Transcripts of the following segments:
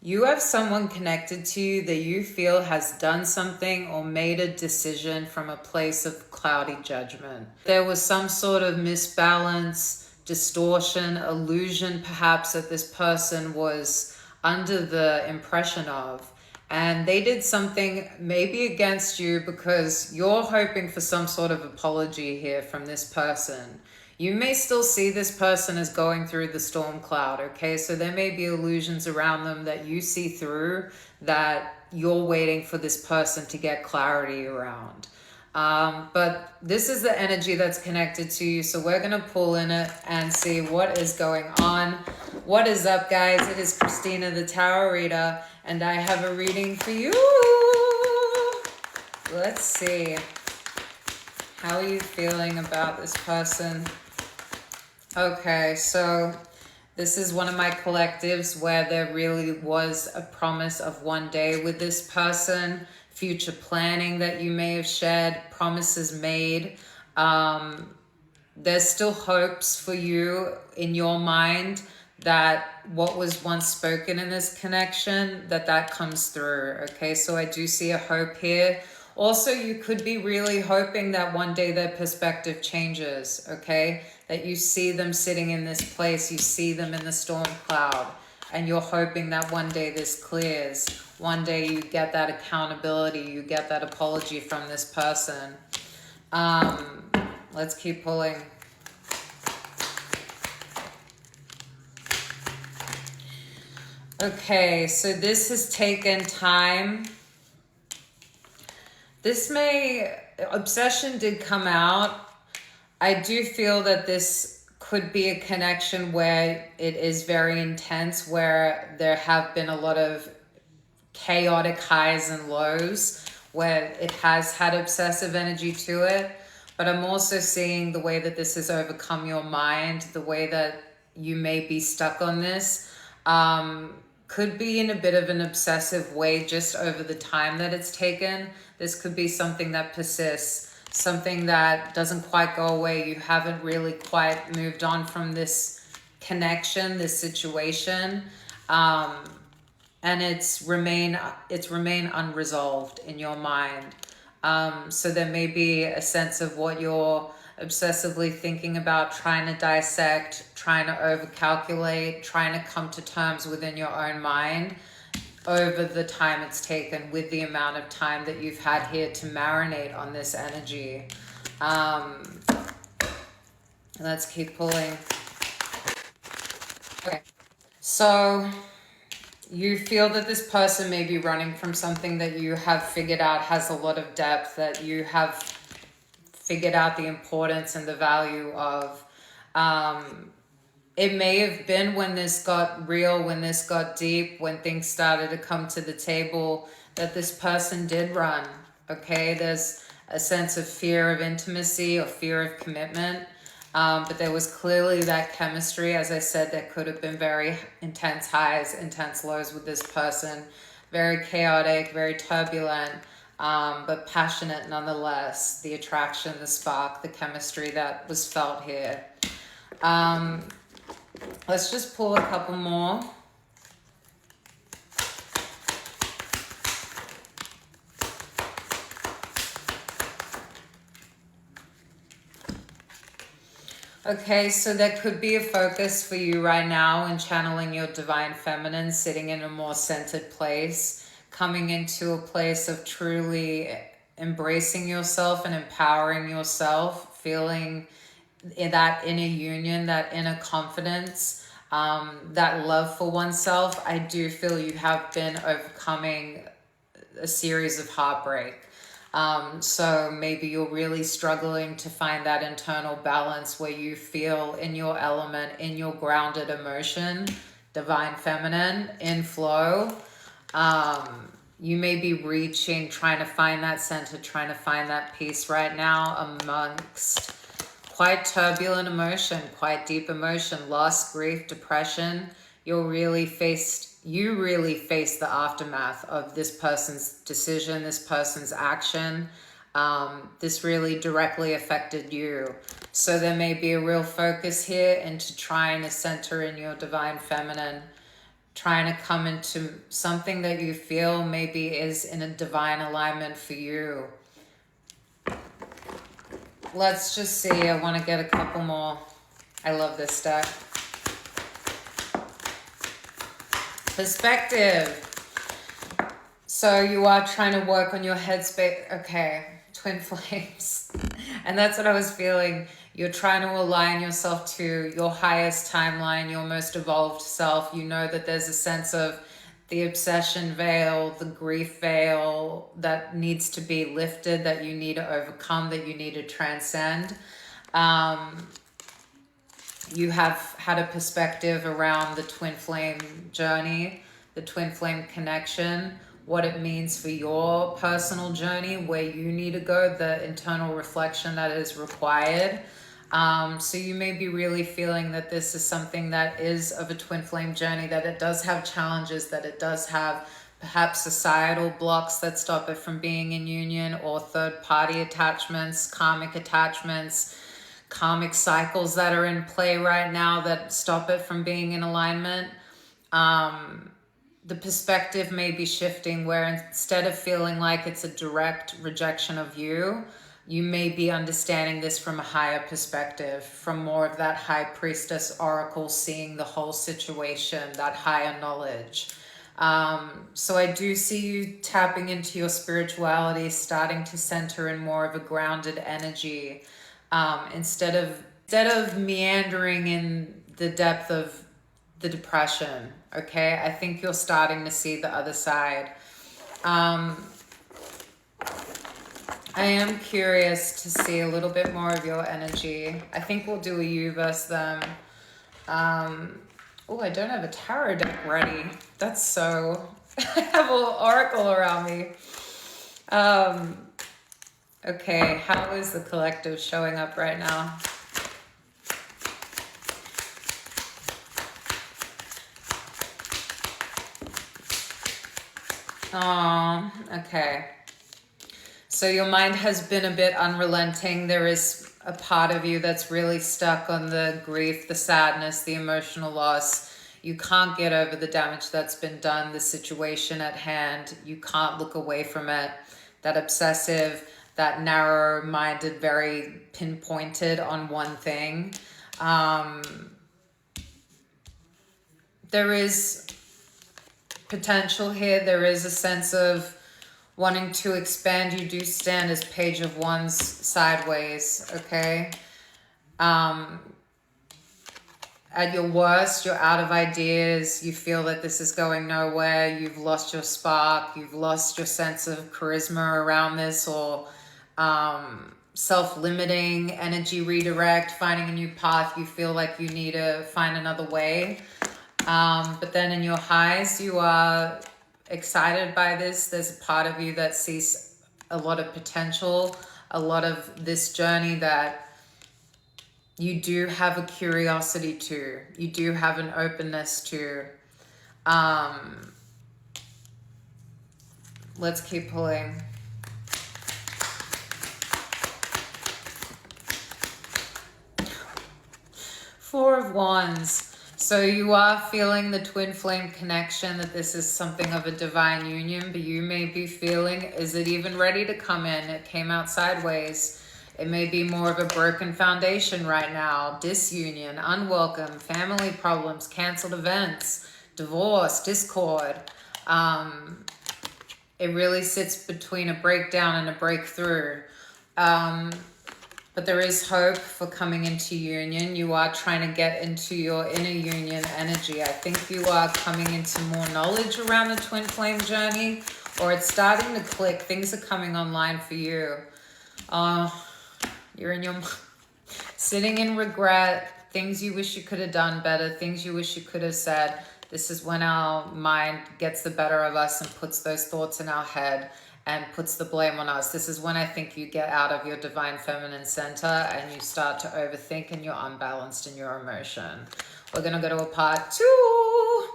You have someone connected to you that you feel has done something or made a decision from a place of cloudy judgment. There was some sort of misbalance, distortion, illusion perhaps that this person was under the impression of. And they did something maybe against you because you're hoping for some sort of apology here from this person. You may still see this person as going through the storm cloud, okay? So there may be illusions around them that you see through that you're waiting for this person to get clarity around. But this is the energy that's connected to you. So we're going to pull in it and see what is going on. What is up, guys? It is Christina, the Tarot Reader, and I have a reading for you. Let's see. How are you feeling about this person? Okay, so this is one of my collectives where there really was a promise of one day with this person, future planning that you may have shared, promises made. There's still hopes for you in your mind that what was once spoken in this connection, that comes through, okay? So I do see a hope here. Also, you could be really hoping that one day their perspective changes, okay? That you see them sitting in this place, you see them in the storm cloud, and you're hoping that one day this clears. One day you get that accountability, you get that apology from this person. Let's keep pulling. Okay, so this has taken time. Obsession did come out. I do feel that this could be a connection where it is very intense, where there have been a lot of chaotic highs and lows, where it has had obsessive energy to it. But I'm also seeing the way that this has overcome your mind, the way that you may be stuck on this. Could be in a bit of an obsessive way just over the time that it's taken. This could be something that persists, something that doesn't quite go away. You haven't really quite moved on from this connection, this situation. And it's remain unresolved in your mind. So there may be a sense of what you're obsessively thinking about, trying to dissect, trying to overcalculate, trying to come to terms within your own mind over the time it's taken, with the amount of time that you've had here to marinate on this energy. Let's keep pulling. Okay, so you feel that this person may be running from something that you have figured out has a lot of depth, that you have figured out the importance and the value of. It may have been when this got real, when this got deep, when things started to come to the table, that this person did run, okay? There's a sense of fear of intimacy or fear of commitment. But there was clearly that chemistry. As I said, there could have been very intense highs, intense lows with this person. Very chaotic, very turbulent, but passionate nonetheless. The attraction, the spark, the chemistry that was felt here. Let's just pull a couple more. Okay, so there could be a focus for you right now in channeling your divine feminine, sitting in a more centered place, coming into a place of truly embracing yourself and empowering yourself, feeling that inner union, that inner confidence, that love for oneself. I do feel you have been overcoming a series of heartbreak. So maybe you're really struggling to find that internal balance where you feel in your element, in your grounded emotion, divine feminine, in flow. You may be reaching, trying to find that center, trying to find that peace right now amongst quite turbulent emotion, quite deep emotion, loss, grief, depression. You really face the aftermath of this person's decision, this person's action. This really directly affected you. So there may be a real focus here into trying to center in your divine feminine, trying to come into something that you feel maybe is in a divine alignment for you. Let's just see. I want to get a couple more. I love this deck. Perspective. So you are trying to work on your headspace. Okay, twin flames. And that's what I was feeling. You're trying to align yourself to your highest timeline, your most evolved self. You know that there's a sense of the obsession veil, the grief veil that needs to be lifted, that you need to overcome, that you need to transcend. You have had a perspective around the twin flame journey, the twin flame connection, what it means for your personal journey, where you need to go, the internal reflection that is required. So you may be really feeling that this is something that is of a twin flame journey, that it does have challenges, that it does have perhaps societal blocks that stop it from being in union, or third party attachments, karmic cycles that are in play right now that stop it from being in alignment. The perspective may be shifting, where instead of feeling like it's a direct rejection of you, you may be understanding this from a higher perspective, from more of that high priestess oracle, seeing the whole situation, that higher knowledge. So I do see you tapping into your spirituality, starting to center in more of a grounded energy, instead of meandering in the depth of the depression. Okay, I think you're starting to see the other side. I am curious to see a little bit more of your energy. I think we'll do a you versus them. Oh, I don't have a tarot deck ready. That's so... I have a little oracle around me. Okay, how is the collective showing up right now? Oh, okay. So your mind has been a bit unrelenting. There is a part of you that's really stuck on the grief, the sadness, the emotional loss. You can't get over the damage that's been done, the situation at hand. You can't look away from it. That obsessive, that narrow-minded, very pinpointed on one thing. There is potential here. There is a sense of wanting to expand. You do stand as Page of Wands sideways, okay? At your worst, you're out of ideas. You feel that this is going nowhere. You've lost your spark. You've lost your sense of charisma around this, or self-limiting, energy redirect, finding a new path. You feel like you need to find another way. But then in your highs, you are excited by this. There's a part of you that sees a lot of potential, a lot of this journey that you do have a curiosity to, you do have an openness to. Let's keep pulling. Four of Wands. So you are feeling the twin flame connection, that this is something of a divine union, but you may be feeling, is it even ready to come in? It came out sideways. It may be more of a broken foundation right now, disunion, unwelcome, family problems, canceled events, divorce, discord. It really sits between a breakdown and a breakthrough. But there is hope for coming into union. You are trying to get into your inner union energy. I think you are coming into more knowledge around the twin flame journey, or it's starting to click. Things are coming online for you. You're in your sitting in regret, things you wish you could have done better, things you wish you could have said. This is when our mind gets the better of us and puts those thoughts in our head and puts the blame on us. This is when I think you get out of your divine feminine center and you start to overthink and you're unbalanced in your emotion. We're gonna go to a part 2.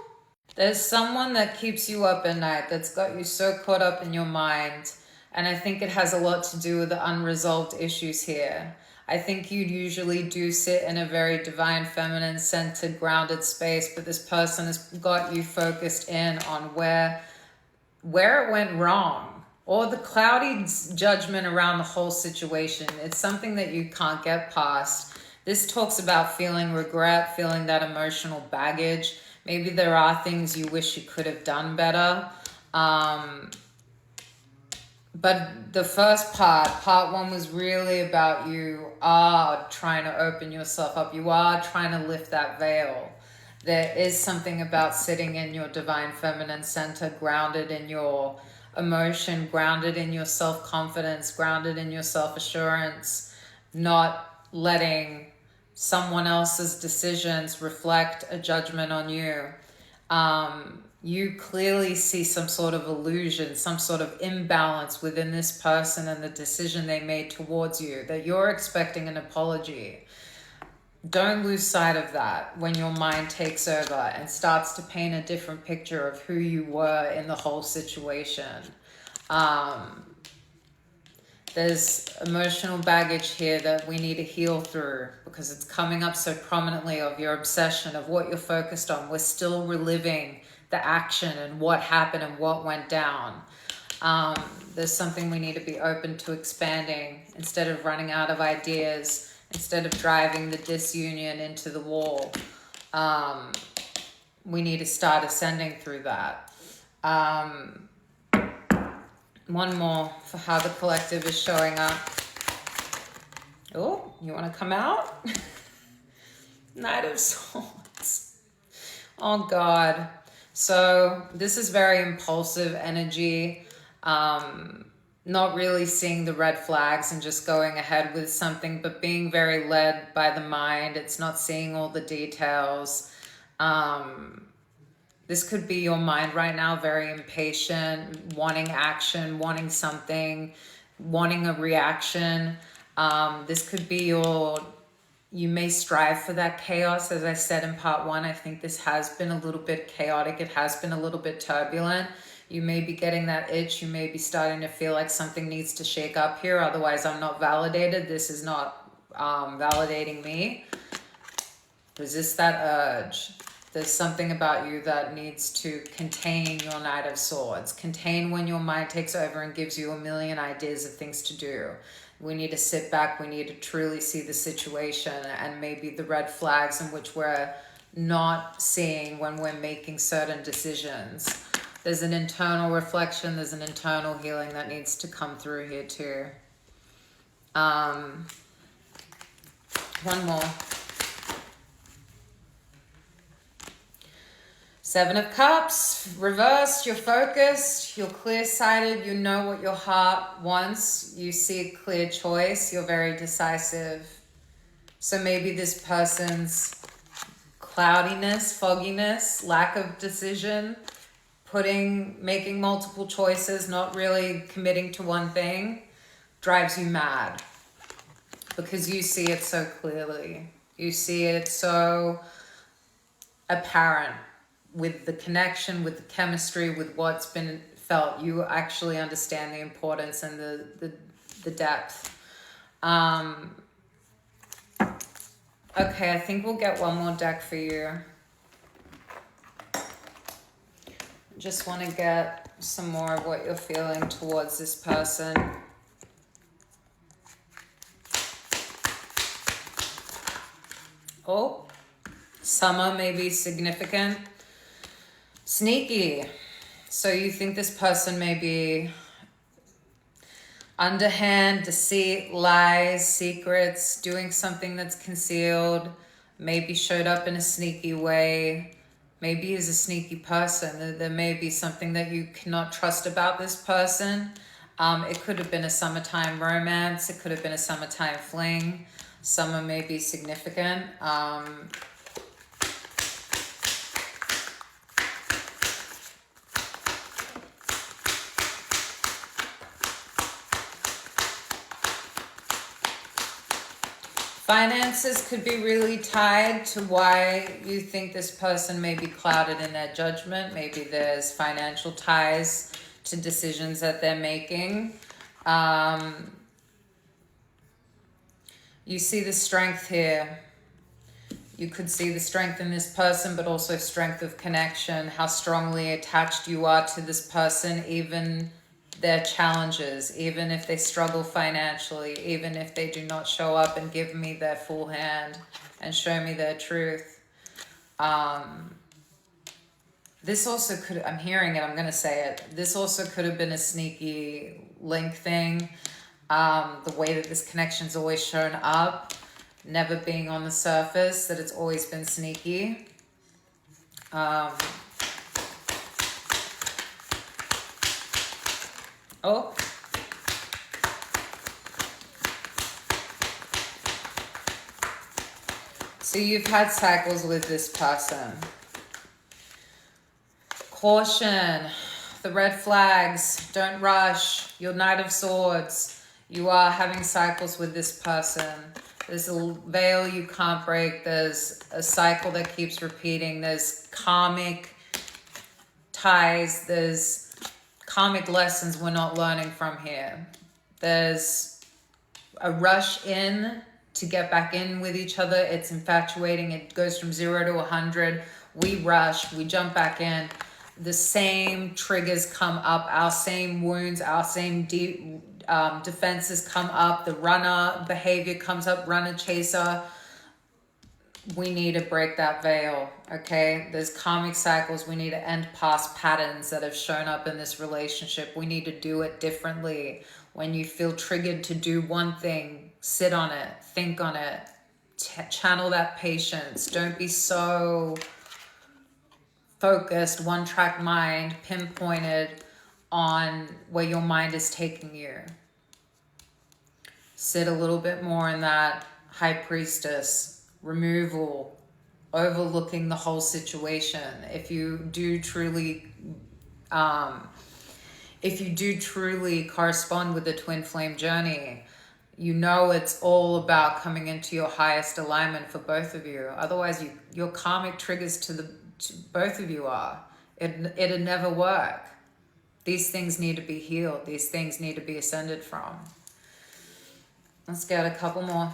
There's someone that keeps you up at night, that's got you so caught up in your mind. And I think it has a lot to do with the unresolved issues here. I think you usually do sit in a very divine, feminine, centered, grounded space, but this person has got you focused in on where it went wrong, or the cloudy judgment around the whole situation. It's something that you can't get past. This talks about feeling regret, feeling that emotional baggage. Maybe there are things you wish you could have done better. But the first part one, was really about you are trying to open yourself up. You are trying to lift that veil. There is something about sitting in your divine feminine center, grounded in your emotion, grounded in your self-confidence, grounded in your self-assurance, not letting someone else's decisions reflect a judgment on you. You clearly see some sort of illusion, some sort of imbalance within this person and the decision they made towards you, that you're expecting an apology. Don't lose sight of that when your mind takes over and starts to paint a different picture of who you were in the whole situation. There's emotional baggage here that we need to heal through, because it's coming up so prominently, of your obsession, of what you're focused on. We're still reliving the action and what happened and what went down. There's something we need to be open to expanding, instead of running out of ideas, instead of driving the disunion into the wall. We need to start ascending through that. One more for how the collective is showing up. Oh, you want to come out? Knight of Swords. Oh, God. So this is very impulsive energy. Not really seeing the red flags and just going ahead with something, but being very led by the mind. It's not seeing all the details. This could be your mind right now, very impatient, wanting action, wanting something, wanting a reaction. This could be you may strive for that chaos. As I said in part one, I think this has been a little bit chaotic. It has been a little bit turbulent. You may be getting that itch. You may be starting to feel like something needs to shake up here. Otherwise, I'm not validated. This is not validating me. Resist that urge. There's something about you that needs to contain your Knight of Swords. Contain when your mind takes over and gives you a million ideas of things to do. We need to sit back. We need to truly see the situation and maybe the red flags in which we're not seeing when we're making certain decisions. There's an internal reflection. There's an internal healing that needs to come through here too. One more. Seven of Cups, reversed. You're focused, you're clear-sighted, you know what your heart wants, you see a clear choice, you're very decisive. So maybe this person's cloudiness, fogginess, lack of decision, making multiple choices, not really committing to one thing, drives you mad. Because you see it so clearly. You see it so apparent. With the connection, with the chemistry, with what's been felt, you actually understand the importance and the depth. Okay, I think we'll get one more deck for you. Just want to get some more of what you're feeling towards this person. Oh, summer may be significant. Sneaky. So you think this person may be underhand, deceit, lies, secrets, doing something that's concealed, maybe showed up in a sneaky way, maybe is a sneaky person. There may be something that you cannot trust about this person. It could have been a summertime romance. It could have been a summertime fling. Summer may be significant. Finances could be really tied to why you think this person may be clouded in their judgment. Maybe there's financial ties to decisions that they're making. You see the strength here. You could see the strength in this person, but also strength of connection, how strongly attached you are to this person, even their challenges, even if they struggle financially, even if they do not show up and give me their full hand and show me their truth. This also could, I'm hearing it, I'm going to say it. This also could have been a sneaky link thing. The way that this connection's always shown up, never being on the surface, that it's always been sneaky. Oh. So you've had cycles with this person. Caution, the red flags, don't rush, your Knight of Swords. You are having cycles with this person. There's a veil you can't break. There's a cycle that keeps repeating. There's karmic ties. There's karmic lessons we're not learning from here. There's a rush in to get back in with each other. It's infatuating. It goes from 0 to 100. We rush. We jump back in. The same triggers come up. Our same wounds, our same deep defenses come up. The runner behavior comes up. Runner chaser. We need to break that veil, okay? There's karmic cycles. We need to end past patterns that have shown up in this relationship. We need to do it differently. When you feel triggered to do one thing, sit on it, think on it, channel that patience. Don't be so focused, one-track mind, pinpointed on where your mind is taking you. Sit a little bit more in that high priestess, removal, overlooking the whole situation. If you do truly correspond with the twin flame journey, you know it's all about coming into your highest alignment for both of you. Otherwise, your karmic triggers to both of you are. It'd never work. These things need to be healed. These things need to be ascended from. Let's get a couple more.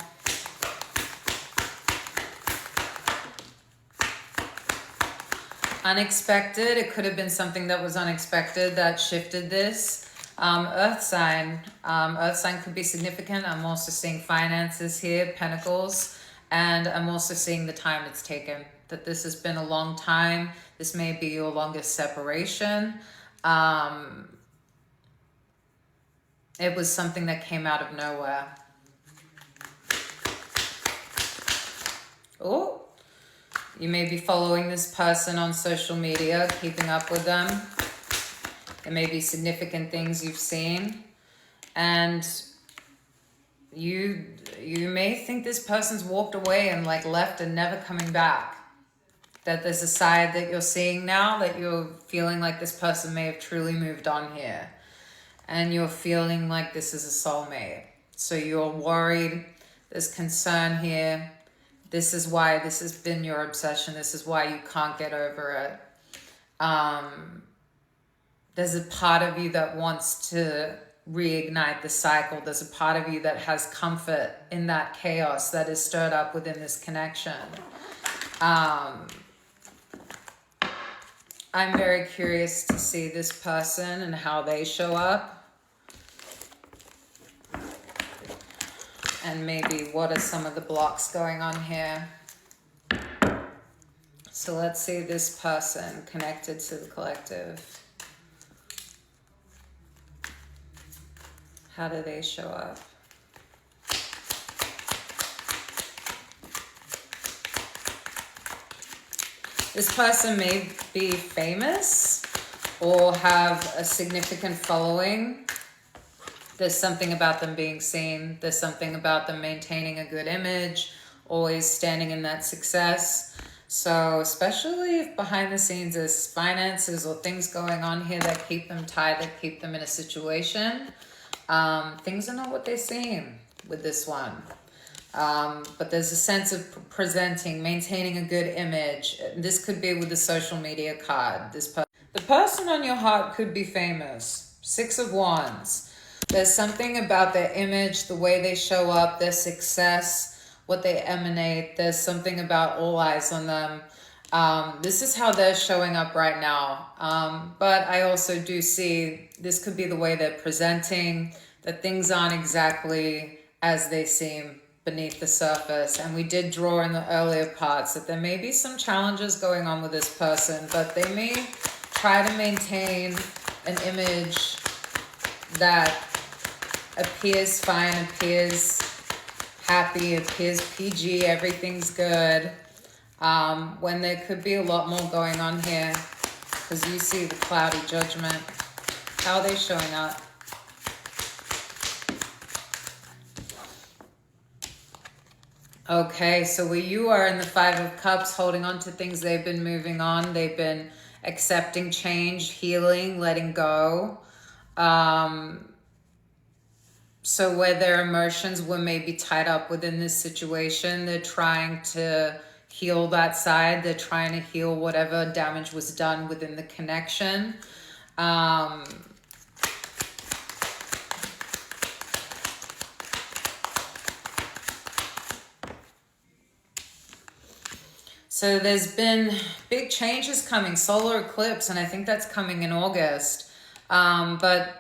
Unexpected. It could have been something that was unexpected that shifted this. Earth sign. Earth sign could be significant. I'm also seeing finances here, pentacles. And I'm also seeing the time it's taken. That this has been a long time. This may be your longest separation. It was something that came out of nowhere. Oh, you may be following this person on social media, keeping up with them. It may be significant things you've seen. And you may think this person's walked away and like left and never coming back. That there's a side that you're seeing now, that you're feeling like this person may have truly moved on here. And you're feeling like this is a soulmate. So you're worried, there's concern here. This is why this has been your obsession. This is why you can't get over it. There's a part of you that wants to reignite the cycle. There's a part of you that has comfort in that chaos that is stirred up within this connection. I'm very curious to see this person and how they show up. And maybe what are some of the blocks going on here. So let's see this person connected to the collective. How do they show up? This person may be famous or have a significant following. There's something about them being seen. There's something about them maintaining a good image, always standing in that success. So especially if behind the scenes there's finances or things going on here that keep them tied, that keep them in a situation, things are not what they seem with this one. But there's a sense of presenting, maintaining a good image. This could be with the social media card. The person on your heart could be famous. 6 of Wands. There's something about their image, the way they show up, their success, what they emanate. There's something about all eyes on them. This is how they're showing up right now. But I also do see this could be the way they're presenting, that things aren't exactly as they seem beneath the surface. And we did draw in the earlier parts that there may be some challenges going on with this person, but they may try to maintain an image that appears fine, appears happy, appears PG, everything's good. When there could be a lot more going on here, because you see the cloudy judgment. How are they showing up? Okay, so where you are in the Five of Cups, holding on to things, they've been moving on. They've been accepting change, healing, letting go. So where their emotions were maybe tied up within this situation, they're trying to heal that side. They're trying to heal whatever damage was done within the connection. So there's been big changes coming, solar eclipse, and I think that's coming in August. But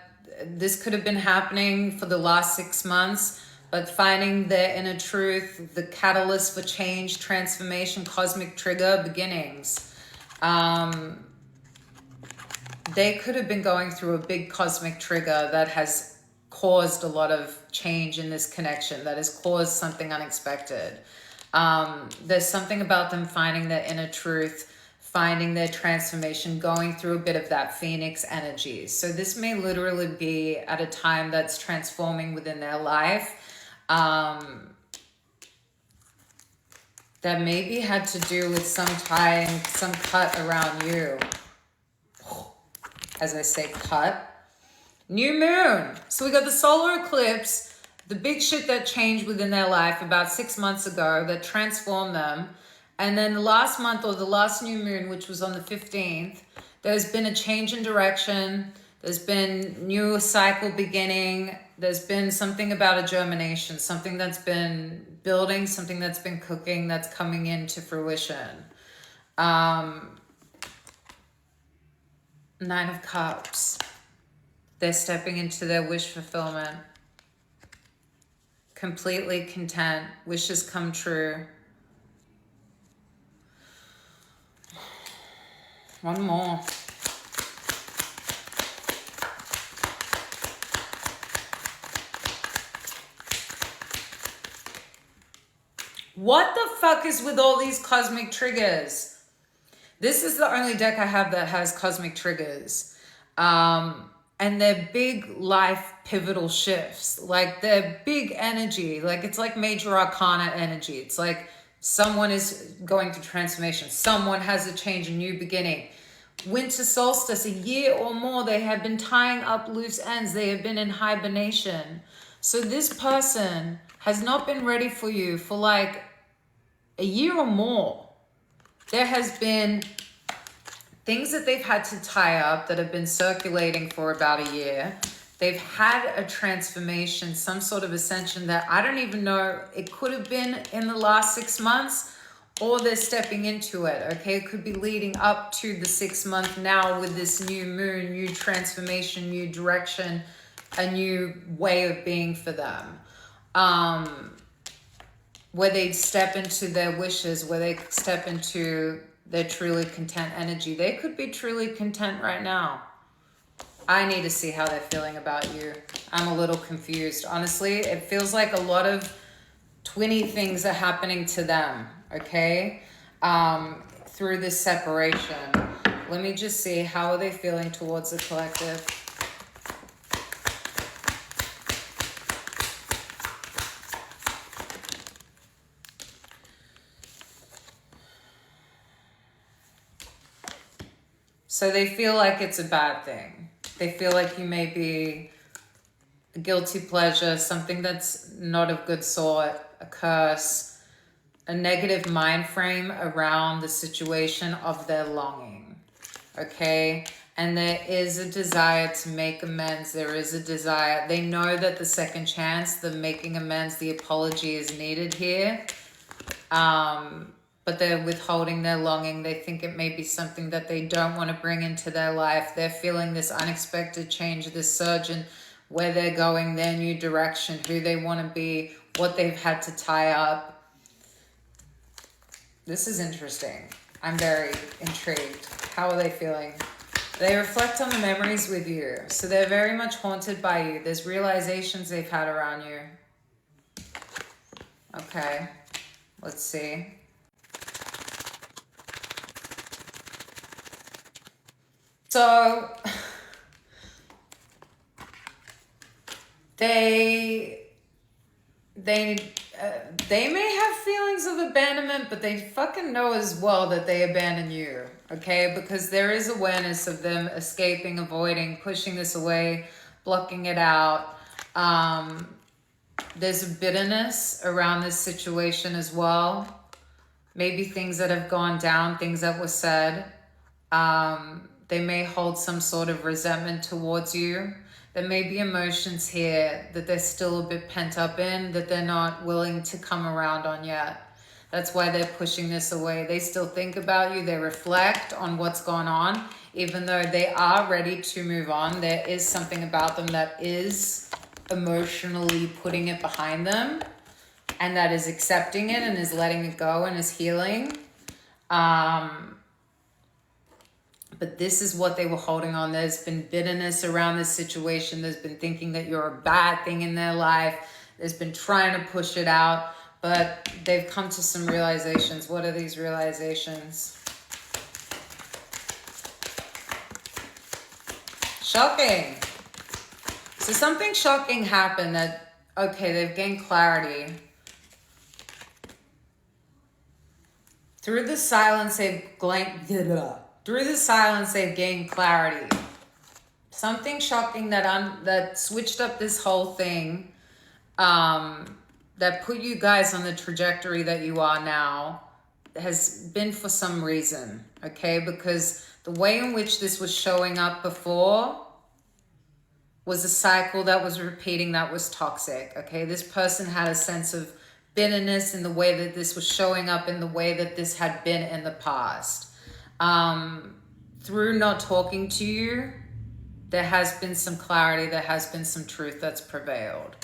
this could have been happening for the last 6 months, but finding their inner truth, the catalyst for change, transformation, cosmic trigger, beginnings. They could have been going through a big cosmic trigger that has caused a lot of change in this connection, that has caused something unexpected. There's something about them finding their inner truth, finding their transformation, going through a bit of that phoenix energy. So this may literally be at a time that's transforming within their life. That maybe had to do with some tying, some cut around you. As I say, cut. New moon. So we got the solar eclipse, the big shit that changed within their life about 6 months ago that transformed them. And then the last month, or the last new moon, which was on the 15th, there's been a change in direction. There's been new cycle beginning. There's been something about a germination, something that's been building, something that's been cooking, that's coming into fruition. Nine of Cups. They're stepping into their wish fulfillment. Completely content. Wishes come true. One more. What the fuck is with all these cosmic triggers? This is the only deck I have that has cosmic triggers. And they're big life pivotal shifts. Like they're big energy. Like it's like major arcana energy. It's like someone is going through transformation. Someone has a change, a new beginning. Winter solstice, a year or more, they have been tying up loose ends. They have been in hibernation. So this person has not been ready for you for like a year or more. There has been things that they've had to tie up that have been circulating for about a year. They've had a transformation, some sort of ascension that I don't even know. It could have been in the last 6 months, or they're stepping into it, okay? It could be leading up to the 6 month now with this new moon, new transformation, new direction, a new way of being for them. Where they step into their wishes, where they step into their truly content energy. They could be truly content right now. I need to see how they're feeling about you. I'm a little confused. Honestly, it feels like a lot of twinny things are happening to them, okay? Through this separation. Let me just see, how are they feeling towards the collective? So they feel like it's a bad thing. They feel like you may be a guilty pleasure, something that's not of good sort, a curse, a negative mind frame around the situation of their longing, okay? And there is a desire to make amends. There is a desire. They know that the second chance, the making amends, the apology is needed here. But they're withholding their longing. They think it may be something that they don't want to bring into their life. They're feeling this unexpected change, this surge in where they're going, their new direction, who they want to be, what they've had to tie up. This is interesting. I'm very intrigued. How are they feeling? They reflect on the memories with you. So they're very much haunted by you. There's realizations they've had around you. Okay. Let's see. So they may have feelings of abandonment, but they fucking know as well that they abandon you, okay? Because there is awareness of them escaping, avoiding, pushing this away, blocking it out. There's a bitterness around this situation as well. Maybe things that have gone down, things that were said. They may hold some sort of resentment towards you. There may be emotions here that they're still a bit pent up in, that they're not willing to come around on yet. That's why they're pushing this away. They still think about you. They reflect on what's gone on. Even though they are ready to move on, there is something about them that is emotionally putting it behind them, and that is accepting it and is letting it go and is healing. But this is what they were holding on. There's been bitterness around this situation. There's been thinking that you're a bad thing in their life. There's been trying to push it out, but they've come to some realizations. What are these realizations? Shocking. So something shocking happened that, okay, they've gained clarity. Through the silence, they've gained clarity. Something shocking that switched up this whole thing, that put you guys on the trajectory that you are now, has been for some reason, okay? Because the way in which this was showing up before was a cycle that was repeating, that was toxic, okay? This person had a sense of bitterness in the way that this was showing up, in the way that this had been in the past. Through not talking to you, there has been some clarity, there has been some truth that's prevailed.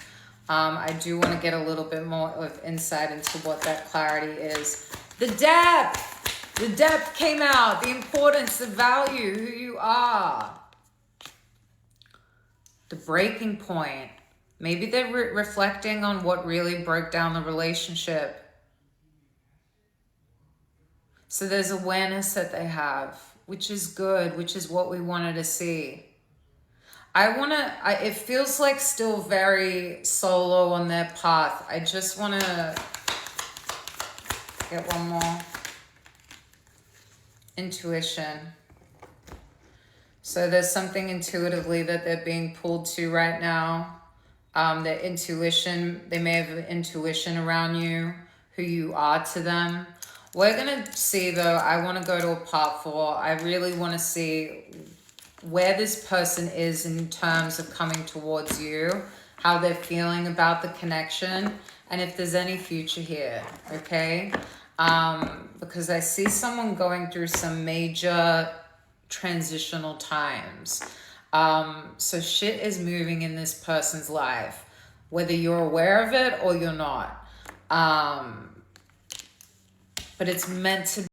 I do want to get a little bit more of insight into what that clarity is. The depth came out, the importance, the value, who you are. The breaking point. Maybe they're reflecting on what really broke down the relationship. So there's awareness that they have, which is good, which is what we wanted to see. It feels like still very solo on their path. I just want to get one more. Intuition. So there's something intuitively that they're being pulled to right now. Their intuition, they may have an intuition around you, who you are to them. We're going to see, though, I want to go to a part 4. I really want to see where this person is in terms of coming towards you, how they're feeling about the connection, and if there's any future here, okay? Because I see someone going through some major transitional times. So shit is moving in this person's life, whether you're aware of it or you're not. But it's meant to